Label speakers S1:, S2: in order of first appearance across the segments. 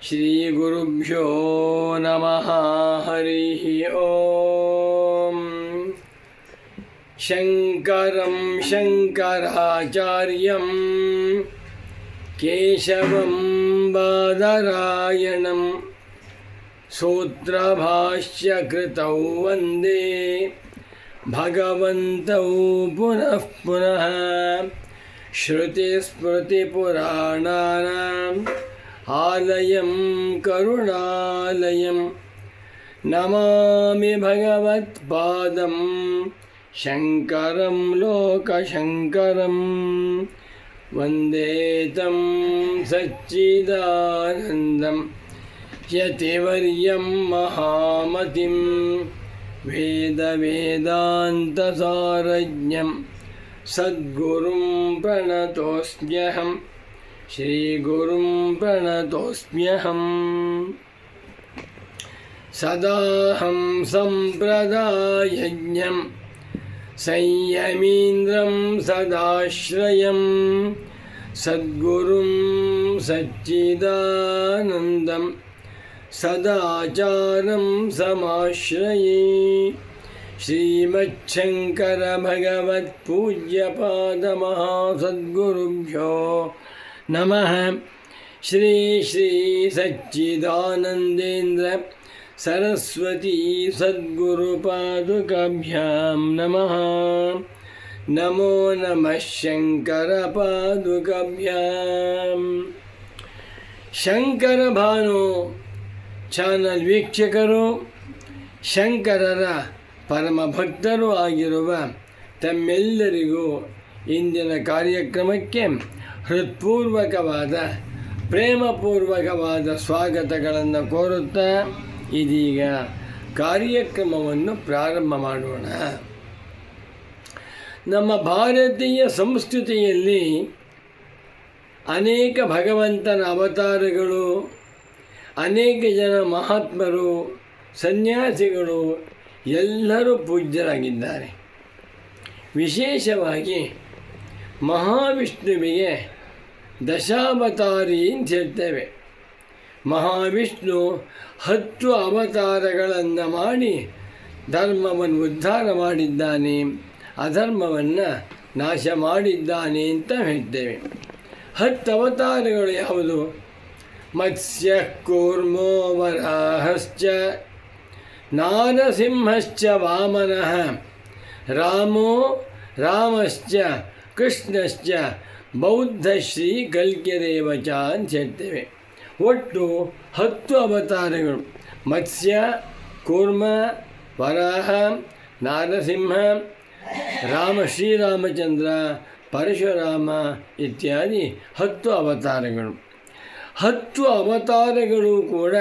S1: ಶ್ರೀಗುರುಭ್ಯೋ ನಮಃ ಹರಿ ಓಂ. ಶಂಕರಂ ಶಂಕರಾಚಾರ್ಯಂ ಕೇಶವಂ ಬಾದರಾಯಣಂ ಸೂತ್ರಭಾಷ್ಯಕೃತೌ ವಂದೇ ಭಗವಂತೌ ಪುನಃ ಪುನಃ. ಶ್ರುತಿಸ್ಮೃತಿಪುರಾಣಾನಾಂ ಆಲಯಂ ಕರುಣಾಲಯಂ ನಮಾಮಿ ಭಗವತ್ಪಾದಂ ಶಂಕರಂ ಲೋಕಶಂಕರಂ. ವಂದೇ ತಂ ಸಚ್ಚಿದಾನಂದಂ ಯತಿವರ್ಯಂ ಮಹಾಮತಿಂ ವೇದಾಂತಸಾರಜ್ಞಂ ಸದ್ಗುರುಂ ಪ್ರಣತೋಸ್ಮ್ಯಹಂ ಶ್ರೀಗುರುಂ ಪ್ರಣತೋಸ್ಮ್ಯಹಂ. ಸದಾಹಂ ಸಂಪ್ರದಾಯಜ್ಞಂ ಸಂಯಮೀಂದ್ರಂ ಸದಾಶ್ರಯಂ ಸದ್ಗುರುಂ ಸಚ್ಚಿದಾನಂದಂ ಸದಾಚಾರಂ ಸಮಾಶ್ರಯೇ. ಶ್ರೀಮಚ್ಛಂಕರ ಭಗವತ್ ಪೂಜ್ಯಪಾದ ಮಹಾಸದ್ಗುರುಭ್ಯೋ ನಮಃ. ಶ್ರೀ ಶ್ರೀ ಸಚ್ಚಿದಾನಂದೇಂದ್ರ ಸರಸ್ವತೀ ಸದ್ಗುರುಪಾದುಕಾಭ್ಯಾಂ ನಮಃ. ನಮೋ ನಮಃ ಶಂಕರ ಪಾದುಕಾಭ್ಯಾಂ. ಶಂಕರ ಭಾನು ಚಾನಲ್ ವೀಕ್ಷಕರು, ಶಂಕರರ ಪರಮ ಭಕ್ತರೂ ಆಗಿರುವ ತಮ್ಮೆಲ್ಲರಿಗೂ ಇಂದಿನ ಕಾರ್ಯಕ್ರಮಕ್ಕೆ ಹೃತ್ಪೂರ್ವಕವಾದ ಪ್ರೇಮಪೂರ್ವಕವಾದ ಸ್ವಾಗತಗಳನ್ನು ಕೋರುತ್ತಾ ಇದೀಗ ಕಾರ್ಯಕ್ರಮವನ್ನು ಪ್ರಾರಂಭ ಮಾಡೋಣ. ನಮ್ಮ ಭಾರತೀಯ ಸಂಸ್ಕೃತಿಯಲ್ಲಿ ಅನೇಕ ಭಗವಂತನ ಅವತಾರಗಳು, ಅನೇಕ ಜನ ಮಹಾತ್ಮರು, ಸನ್ಯಾಸಿಗಳು ಎಲ್ಲರೂ ಪೂಜ್ಯರಾಗಿದ್ದಾರೆ. ವಿಶೇಷವಾಗಿ ಮಹಾವಿಷ್ಣುವಿಗೆ ದಶಾವತಾರಿ ಅಂತ ಹೇಳ್ತೇವೆ. ಮಹಾವಿಷ್ಣು 10 ಅವತಾರಗಳನ್ನು ಮಾಡಿ ಧರ್ಮವನ್ನು ಉದ್ಧಾರ ಮಾಡಿದ್ದಾನೆ, ಅಧರ್ಮವನ್ನು ನಾಶ ಮಾಡಿದ್ದಾನೆ ಅಂತ ಹೇಳ್ತೇವೆ. 10 ಅವತಾರಗಳು ಯಾವುದು? ಮತ್ಸ್ಯ ಕೂರ್ಮೋ ವರಾಹಶ್ಚ ನಾರಸಿಂಹಶ್ಚ ವಾಮನಃ ರಾಮೋ ರಾಮಶ್ಚ ಕೃಷ್ಣಶ್ಚ ಬೌದ್ಧಶ್ರೀ ಕಲ್ಕಿರೇವಚ ಅಂತ ಹೇಳ್ತೇವೆ. ಒಟ್ಟು 10 ಅವತಾರಗಳು. ಮತ್ಸ್ಯ, ಕೂರ್ಮ, ವರಾಹ, ನಾರಸಿಂಹ, ಶ್ರೀರಾಮಚಂದ್ರ, ಪರಶುರಾಮ ಇತ್ಯಾದಿ 10 ಅವತಾರಗಳು. 10 ಅವತಾರಗಳು ಕೂಡ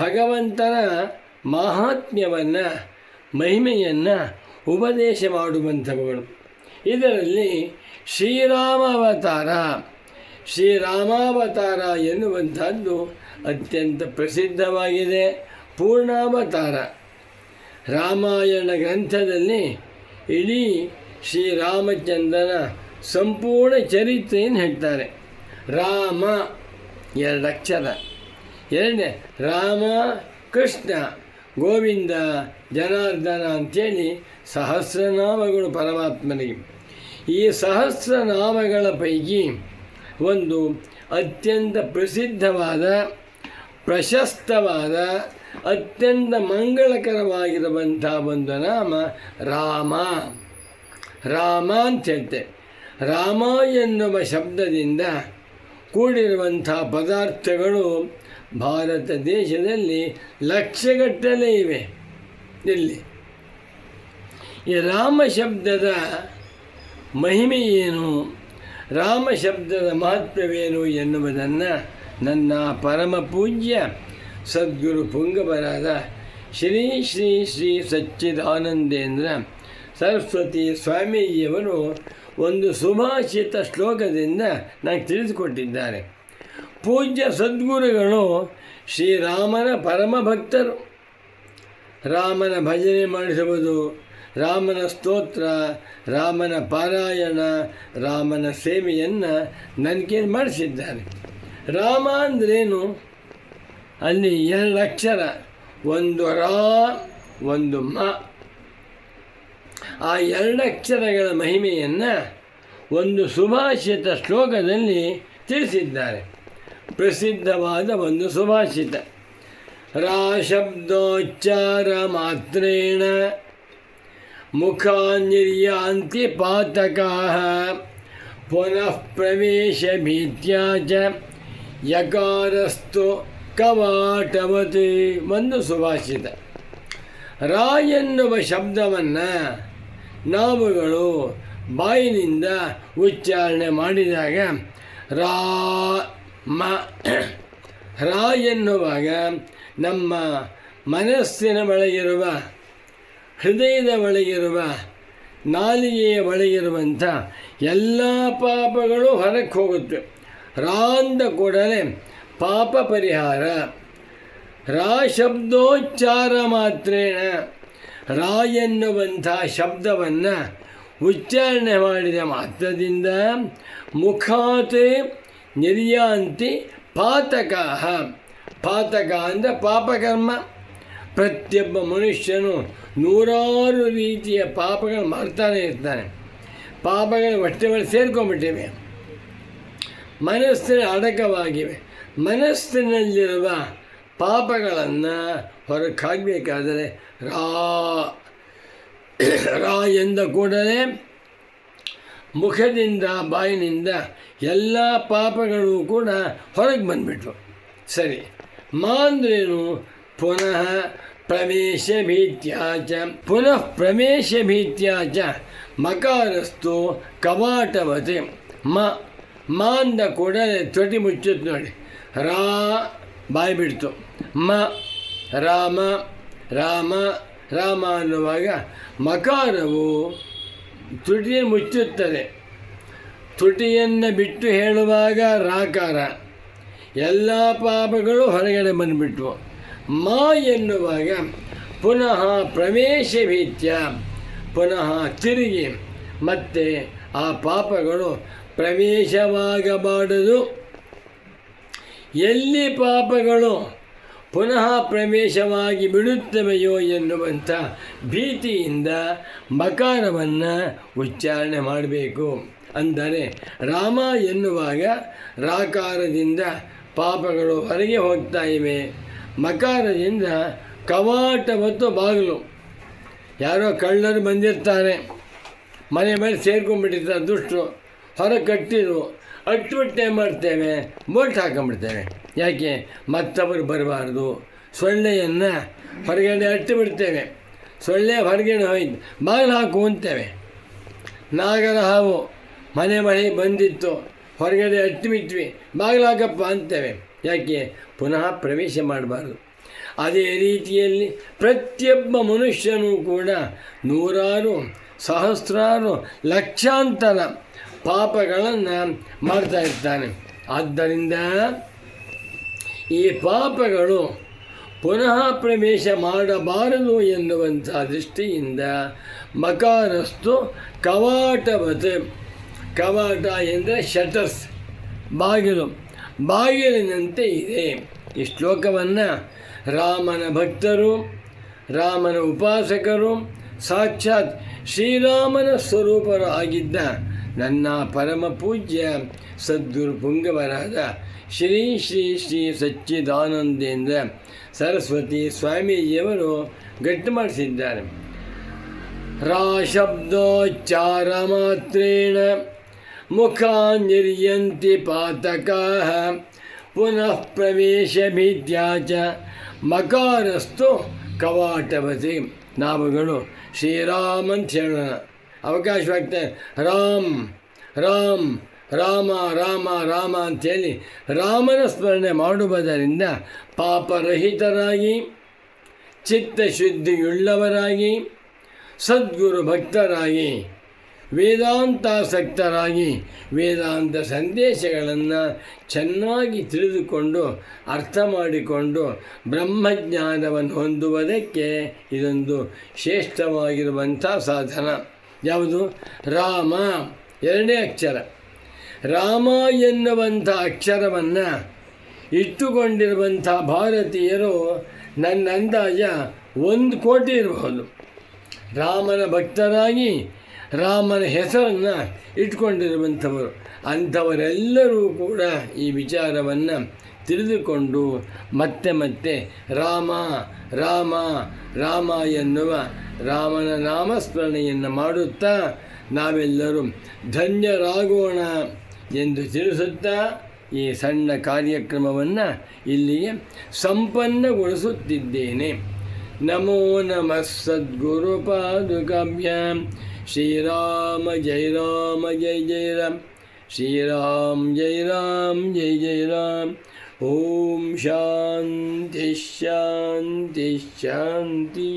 S1: ಭಗವಂತನ ಮಹಾತ್ಮ್ಯವನ್ನು, ಮಹಿಮೆಯನ್ನು ಉಪದೇಶ ಮಾಡುವಂಥವುಗಳು. ಇದರಲ್ಲಿ ಶ್ರೀರಾಮಾವತಾರ ಎನ್ನುವಂಥದ್ದು ಅತ್ಯಂತ ಪ್ರಸಿದ್ಧವಾಗಿದೆ. ಪೂರ್ಣಾವತಾರ ರಾಮಾಯಣ ಗ್ರಂಥದಲ್ಲಿ ಇಡೀ ಶ್ರೀರಾಮಚಂದ್ರನ ಸಂಪೂರ್ಣ ಚರಿತ್ರೆಯನ್ನು ಹೇಳ್ತಾರೆ. ರಾಮ 2 ಅಕ್ಷರ, 2 ರಾಮ ಕೃಷ್ಣ ಗೋವಿಂದ ಜನಾರ್ದನ ಅಂಥೇಳಿ ಸಹಸ್ರನಾಮಗಳು ಪರಮಾತ್ಮನಿಗೆ. ಈ ಸಹಸ್ರನಾಮಗಳ ಪೈಕಿ ಒಂದು ಅತ್ಯಂತ ಪ್ರಸಿದ್ಧವಾದ, ಪ್ರಶಸ್ತವಾದ, ಅತ್ಯಂತ ಮಂಗಳಕರವಾಗಿರುವಂಥ ಒಂದು ನಾಮ ರಾಮ. ರಾಮ ಅಂತ ಹೇಳ್ತೇವೆ. ರಾಮ ಎನ್ನುವ ಶಬ್ದದಿಂದ ಕೂಡಿರುವಂಥ ಪದಾರ್ಥಗಳು ಭಾರತ ದೇಶದಲ್ಲಿ ಲಕ್ಷಗಟ್ಟಲೆ ಇವೆ. ಇಲ್ಲಿ ಈ ರಾಮ ಶಬ್ದದ ಮಹಿಮೆ ಏನು, ರಾಮ ಶಬ್ದದ ಮಹತ್ವವೇನು ಎನ್ನುವುದನ್ನು ನನ್ನ ಪರಮ ಪೂಜ್ಯ ಸದ್ಗುರು ಪುಂಗವರಾದ ಶ್ರೀ ಶ್ರೀ ಶ್ರೀ ಸಚ್ಚಿದಾನಂದೇಂದ್ರ ಸರಸ್ವತಿ ಸ್ವಾಮೀಜಿಯವರು ಒಂದು ಸುಭಾಷಿತ ಶ್ಲೋಕದಿಂದ ನನಗೆ ತಿಳಿಸಿಕೊಟ್ಟಿದ್ದಾರೆ. ಪೂಜ್ಯ ಸದ್ಗುರುಗಳು ಶ್ರೀರಾಮನ ಪರಮ ಭಕ್ತರು. ರಾಮನ ಭಜನೆ ಮಾಡಿಸುವುದು, ರಾಮನ ಸ್ತೋತ್ರ, ರಾಮನ ಪಾರಾಯಣ, ರಾಮನ ಸೇವೆಯನ್ನು ನನಗೆ ಮಾಡಿಸಿದ್ದಾರೆ. ರಾಮ ಅಂದ್ರೇನು? ಅಲ್ಲಿ 2 ಅಕ್ಷರ, ಒಂದು ರಾ ಒಂದು ಮ. ಆ 2 ಅಕ್ಷರಗಳ ಮಹಿಮೆಯನ್ನು ಒಂದು ಸುಭಾಷಿತ ಶ್ಲೋಕದಲ್ಲಿ ತಿಳಿಸಿದ್ದಾರೆ. ಪ್ರಸಿದ್ಧವಾದ ಒಂದು ಸುಭಾಷಿತ. ರಾ ಶಬ್ದೋಚ್ಚಾರ ಮಾತ್ರೇಣ ಮುಖಾನ್ಯರ್ಯಾಂತಿ ಪಾತಕಾಃ ಪುನಃ ಪ್ರವೇಶ ಭೀತ್ಯಾ ಚ ಯಕಾರಸ್ತು ಕವಾಟವತ್. ಒಂದು ಸುಭಾಷಿತ. ರಾ ಎನ್ನುವ ಶಬ್ದವನ್ನು ನಾವುಗಳು ಬಾಯಿನಿಂದ ಉಚ್ಚಾರಣೆ ಮಾಡಿದಾಗ ರಾ ಮ. ರಾ ಎನ್ನುವಾಗ ನಮ್ಮ ಮನಸ್ಸಿನ ಒಳಗಿರುವ, ಹೃದಯದ ಒಳಗಿರುವ, ನಾಲಿಗೆಯ ಒಳಗಿರುವಂಥ ಎಲ್ಲ ಪಾಪಗಳು ಹೊರಕ್ಕೆ ಹೋಗುತ್ತೆ. ರಾ ಅಂದ ಕೂಡಲೇ ಪಾಪ ಪರಿಹಾರ. ರಾ ಶಬ್ದೋಚ್ಚಾರ ಮಾತ್ರೇಣ. ರಾ ಎನ್ನುವಂಥ ಶಬ್ದವನ್ನು ಉಚ್ಚಾರಣೆ ಮಾಡಿದ ಮಾತ್ರದಿಂದ ಮುಖಾತ್ ನಿರ್ಯಾಂತಿ ಪಾತಕಾಃ. ಪಾತಕ ಅಂದರೆ ಪಾಪಕರ್ಮ. ಪ್ರತಿಯೊಬ್ಬ ಮನುಷ್ಯನು 100 ರೀತಿಯ ಪಾಪಗಳು ಮಾಡ್ತಾನೆ ಇರ್ತಾನೆ. ಪಾಪಗಳು ಹೊಟ್ಟೆ ಒಳಗೆ ಸೇರ್ಕೊಂಡ್ಬಿಟ್ಟಿವೆ, ಮನಸ್ಸಿನ ಅಡಕವಾಗಿವೆ. ಮನಸ್ಸಿನಲ್ಲಿರುವ ಪಾಪಗಳನ್ನು ಹೊರಗೆ ಹಾಕಬೇಕಾದರೆ ರಾ ಎಂದ ಕೂಡಲೇ ಮುಖದಿಂದ ಬಾಯಿನಿಂದ ಎಲ್ಲ ಪಾಪಗಳು ಕೂಡ ಹೊರಗೆ ಬಂದುಬಿಟ್ವು. ಸರಿ. ಮಾ ಅಂದ್ರೇನು? ಪುನಃ ಪ್ರವೇಶ ಭೀತ್ಯಾಚ. ಪುನಃ ಪ್ರವೇಶ ಭೀತ್ಯಾಚ ಮಕಾರಸ್ತು ಕವಾಟವತೆ. ಮ ಅಂದ ಕೂಡಲೇ ತೊಟಿ ಮುಚ್ಚುತ್ತೆ ನೋಡಿ. ರಾ ಬಾಯಿ ಬಿಡ್ತು. ಮ ರಾಮ. ರಾಮ ರಾಮ ಅನ್ನುವಾಗ ಮಕಾರವು ತುಟಿಯನ್ನು ಮುಚ್ಚುತ್ತದೆ. ತುಟಿಯನ್ನು ಬಿಟ್ಟು ಹೇಳುವಾಗ ರಾಕಾರ. ಎಲ್ಲ ಪಾಪಗಳು ಹೊರಗಡೆ ಬಂದುಬಿಟ್ವು. ಮಾ ಎನ್ನುವಾಗ ಪುನಃ ಪ್ರವೇಶ ಭೀತ್ಯ. ಪುನಃ ತಿರುಗಿ ಮತ್ತೆ ಆ ಪಾಪಗಳು ಪ್ರವೇಶವಾಗಬಾರದು. ಎಲ್ಲಿ ಪಾಪಗಳು ಪುನಃ ಪ್ರವೇಶವಾಗಿ ಬಿಡುತ್ತವೆಯೋ ಎನ್ನುವಂಥ ಭೀತಿಯಿಂದ ಮಕಾರವನ್ನು ಉಚ್ಚಾರಣೆ ಮಾಡಬೇಕು. ಅಂದರೆ ರಾಮ ಎನ್ನುವಾಗ ರಾಕಾರದಿಂದ ಪಾಪಗಳು ಹೊರಗೆ ಹೋಗ್ತಾ ಇವೆ. ಮಕಾರದಿಂದ ಕವಾಟ ಮತ್ತು ಬಾಗಿಲು. ಯಾರೋ ಕಳ್ಳರು ಬಂದಿರ್ತಾರೆ, ಮನೆ ಮೇಲೆ ಸೇರ್ಕೊಂಡ್ಬಿಟ್ಟಿರ್ತಾರೆ ದುಷ್ಟರು, ಹೊರಗೆ ಕಟ್ಟಿದ್ರು, ಅಟ್ಬಿಟ್ಟು ಏನು ಮಾಡ್ತೇವೆ? ಬೋಲ್ಟ್ ಹಾಕೊಂಡ್ಬಿಡ್ತೇವೆ. ಯಾಕೆ? ಮತ್ತವರು ಬರಬಾರ್ದು. ಸೊಳ್ಳೆಯನ್ನು ಹೊರಗಡೆ ಅಟ್ಟಿಬಿಡ್ತೇವೆ. ಸೊಳ್ಳೆ ಹೊರಗಡೆ ಹೋಯ್ತು, ಬಾಗಿಲು ಹಾಕು ಅಂತೇವೆ. ನಾಗರ ಹಾವು ಮನೆ ಬಂದಿತ್ತು, ಹೊರಗಡೆ ಅಟ್ಟಿಬಿಟ್ವಿ, ಬಾಗಿಲು ಹಾಕಪ್ಪ ಅಂತೇವೆ. ಯಾಕೆ? ಪುನಃ ಪ್ರವೇಶ ಮಾಡಬಾರ್ದು. ಅದೇ ರೀತಿಯಲ್ಲಿ ಪ್ರತಿಯೊಬ್ಬ ಮನುಷ್ಯನೂ ಕೂಡ 100 ಸಹಸ್ರಾರು ಲಕ್ಷಾಂತರ ಪಾಪಗಳನ್ನು ಮಾಡ್ತಾ ಇರ್ತಾನೆ. ಆದ್ದರಿಂದ ಈ ಪಾಪಗಳು ಪುನಃ ಪ್ರವೇಶ ಮಾಡಬಾರದು ಎನ್ನುವಂಥ ದೃಷ್ಟಿಯಿಂದ ಮಕಾರಸ್ತು ಕವಾಟವತ್. ಕವಾಟ ಎಂದರೆ ಶಟರ್ಸ್, ಬಾಗಿಲು, ಬಾಗಿಲಿನಂತೆ ಇದೆ. ಈ ಶ್ಲೋಕವನ್ನು ರಾಮನ ಭಕ್ತರು, ರಾಮನ ಉಪಾಸಕರು, ಸಾಕ್ಷಾತ್ ಶ್ರೀರಾಮನ ಸ್ವರೂಪರು ಆಗಿದ್ದ ನನ್ನ ಪರಮ ಪೂಜ್ಯ ಸದ್ಗುರು ಪುಂಗವರಾದ ಶ್ರೀ ಶ್ರೀ ಶ್ರೀ ಸಚ್ಚಿದಾನಂದೇಂದ್ರ ಸರಸ್ವತಿ ಸ್ವಾಮೀಜಿಯವರು ಗಟ್ಟಿ ಮಾಡಿಸಿದ್ದಾರೆ. ರಾ ಶಬ್ದೋಚ್ಚಾರ ಮಾತ್ರೇಣ ಮುಖಾನ್ಯರ್ಯಂತಿ ಪಾತಕಾಃ ಪುನಃ ಪ್ರವೇಶ ಭೀತ್ಯಾ ಚ ಮಕಾರಸ್ತು ಕವಾಟವತಿ. ನಾವುಗಳು ಶ್ರೀರಾಮಂತ ಹೇಳೋಣ. ಅವಕಾಶವಾಗ್ತದೆ. ರಾಮ್ ರಾಮ್ ರಾಮ ರಾಮ ರಾಮ ಅಂಥೇಳಿ ರಾಮನ ಸ್ಮರಣೆ ಮಾಡುವುದರಿಂದ ಪಾಪರಹಿತರಾಗಿ, ಚಿತ್ತಶುದ್ಧಿಯುಳ್ಳವರಾಗಿ, ಸದ್ಗುರು ಭಕ್ತರಾಗಿ, ವೇದಾಂತಾಸಕ್ತರಾಗಿ, ವೇದಾಂತ ಸಂದೇಶಗಳನ್ನು ಚೆನ್ನಾಗಿ ತಿಳಿದುಕೊಂಡು ಅರ್ಥ ಮಾಡಿಕೊಂಡು ಬ್ರಹ್ಮಜ್ಞಾನವನ್ನು ಹೊಂದುವುದಕ್ಕೆ ಇದೊಂದು ಶ್ರೇಷ್ಠವಾಗಿರುವಂಥ ಸಾಧನ. ಯಾವುದು? ರಾಮ 2ನೇ ಅಕ್ಷರ. ರಾಮ ಎನ್ನುವಂಥ ಅಕ್ಷರವನ್ನು ಇಟ್ಟುಕೊಂಡಿರುವಂಥ ಭಾರತೀಯರು ನನ್ನ ಅಂದಾಜ 1 ಕೋಟಿ ಇರಬಹುದು. ರಾಮನ ಭಕ್ತರಾಗಿ ರಾಮನ ಹೆಸರನ್ನು ಇಟ್ಕೊಂಡಿರುವಂಥವರು. ಅಂಥವರೆಲ್ಲರೂ ಕೂಡ ಈ ವಿಚಾರವನ್ನು ತಿಳಿದುಕೊಂಡು ಮತ್ತೆ ಮತ್ತೆ ರಾಮ ರಾಮ ರಾಮ ಎನ್ನುವ ರಾಮನ ನಾಮಸ್ಮರಣೆಯನ್ನು ಮಾಡುತ್ತಾ ನಾವೆಲ್ಲರೂ ಧನ್ಯರಾಗೋಣ ಎಂದು ತಿಳಿಸುತ್ತಾ ಈ ಸಣ್ಣ ಕಾರ್ಯಕ್ರಮವನ್ನು ಇಲ್ಲಿಗೆ ಸಂಪನ್ನಗೊಳಿಸುತ್ತಿದ್ದೇನೆ. ನಮೋ ನಮಃ ಸದ್ಗುರು ಪಾದುಕಾಭ್ಯಾಂ. ಶ್ರೀರಾಮ ಜಯ ರಾಮ ಜಯ ಜಯ ರಾಮ. ಶ್ರೀರಾಮ್ ಜಯ ರಾಮ್ ಜಯ ಜಯ ರಾಮ್. ಓಂ ಶಾಂತಿ ಶಾಂತಿ ಶಾಂತಿ.